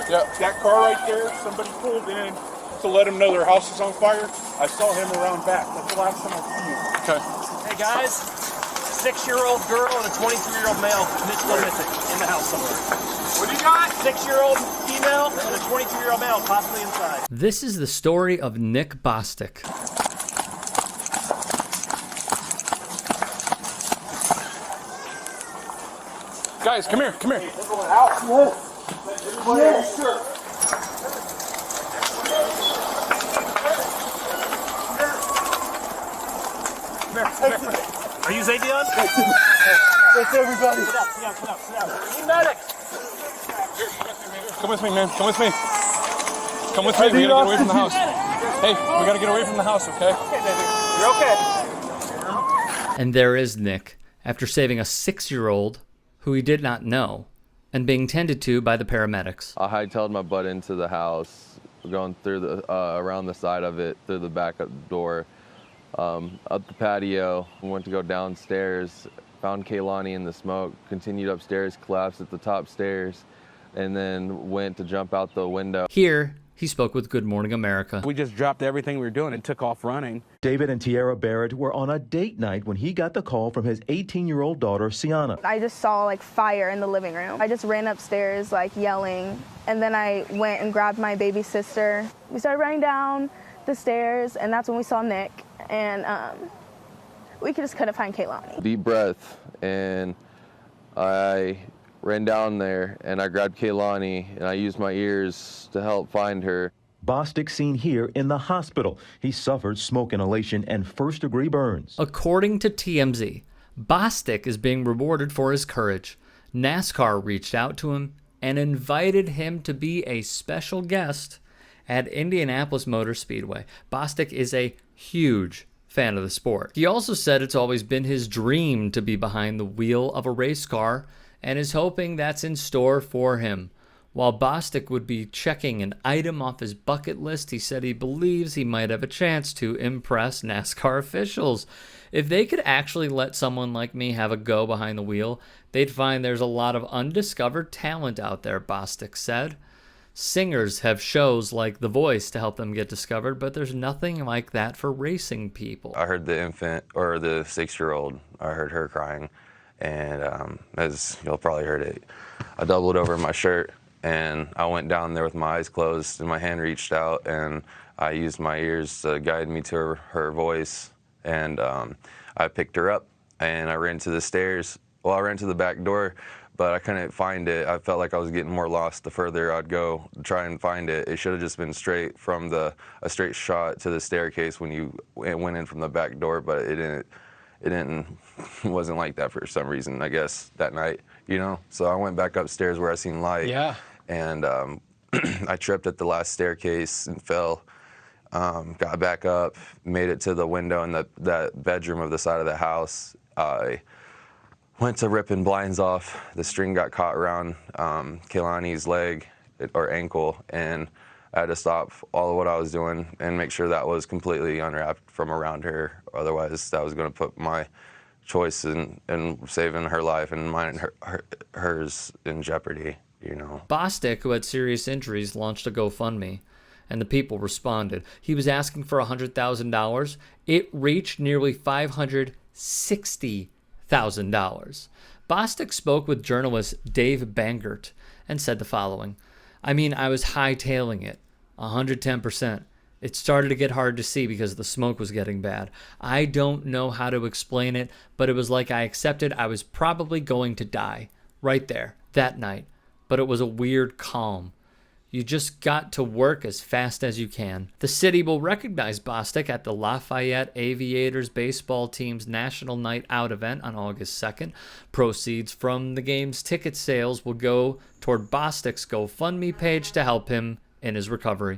Yeah. That car right there, somebody pulled in to let them know their house is on fire. I saw him around back. That's the last time I seen him. Okay. Hey guys, 6-year-old girl and a 23-year-old male still missing in the house somewhere. What do you got? 6-year-old female and a 23-year-old male possibly inside. This is the story of Nick Bostic. Guys, come here, come here. We're going out. Yes. Sure. Are you Zavion? That's everybody. Sit down. Need medics. Come with me, man. Come with me. Come with me. We gotta get away from the house. Hey, we gotta get away from the house, okay? Okay, baby. You're okay. And there is Nick, after saving a 6-year-old who he did not know and being tended to by the paramedics. I hightailed my butt into the house, going through the around the side of it, through the back door, up the patio. Went to go downstairs, found Kaylani in the smoke, continued upstairs, collapsed at the top stairs, and then went to jump out the window. Here, he spoke with Good Morning America. We just dropped everything we were doing and took off running. David and Tiara Barrett were on a date night when he got the call from his 18-year-old daughter, Sienna. I just saw like fire in the living room. I just ran upstairs like yelling, and then I went and grabbed my baby sister. We started running down the stairs, and that's when we saw Nick, and we just couldn't find Kaylani. Deep breath, and I ran down there and I grabbed Kaylani and I used my ears to help find her. Bostic seen here in the hospital. He suffered smoke inhalation and first-degree burns. According to TMZ, Bostic is being rewarded for his courage. NASCAR reached out to him and invited him to be a special guest at Indianapolis Motor Speedway. Bostic is a huge fan of the sport. He also said it's always been his dream to be behind the wheel of a race car and is hoping that's in store for him. While Bostic would be checking an item off his bucket list, he said he believes he might have a chance to impress NASCAR officials. If they could actually let someone like me have a go behind the wheel, they'd find there's a lot of undiscovered talent out there, Bostic said. Singers have shows like The Voice to help them get discovered, but there's nothing like that for racing people. I heard the infant, or the 6-year-old, I heard her crying. And as you'll probably heard it, I doubled over my shirt and I went down there with my eyes closed and my hand reached out and I used my ears to guide me to her voice. And I picked her up and I ran to the stairs. Well, I ran to the back door, but I couldn't find it. I felt like I was getting more lost the further I'd go to try and find it. It should have just been straight from a straight shot to the staircase when you went in from the back door, but it wasn't like that for some reason, I guess, that night, you know? So I went back upstairs where I seen light. Yeah. And I tripped at the last staircase and fell, got back up, made it to the window in that bedroom of the side of the house. I went to ripping blinds off. The string got caught around Kaylani's leg or ankle, and I had to stop all of what I was doing and make sure that was completely unwrapped from around her. Otherwise, that was going to put my choice in saving her life and mine and hers in jeopardy, you know. Bostic, who had serious injuries, launched a GoFundMe, and the people responded. He was asking for $100,000. It reached nearly $560,000. Bostic spoke with journalist Dave Bangert and said the following: I mean, I was hightailing it, 110%. It started to get hard to see because the smoke was getting bad. I don't know how to explain it, but it was like I accepted I was probably going to die right there, that night. But it was a weird calm. You just got to work as fast as you can. The city will recognize Bostic at the Lafayette Aviators baseball team's National Night Out event on August 2nd. Proceeds from the game's ticket sales will go toward Bostic's GoFundMe page to help him in his recovery.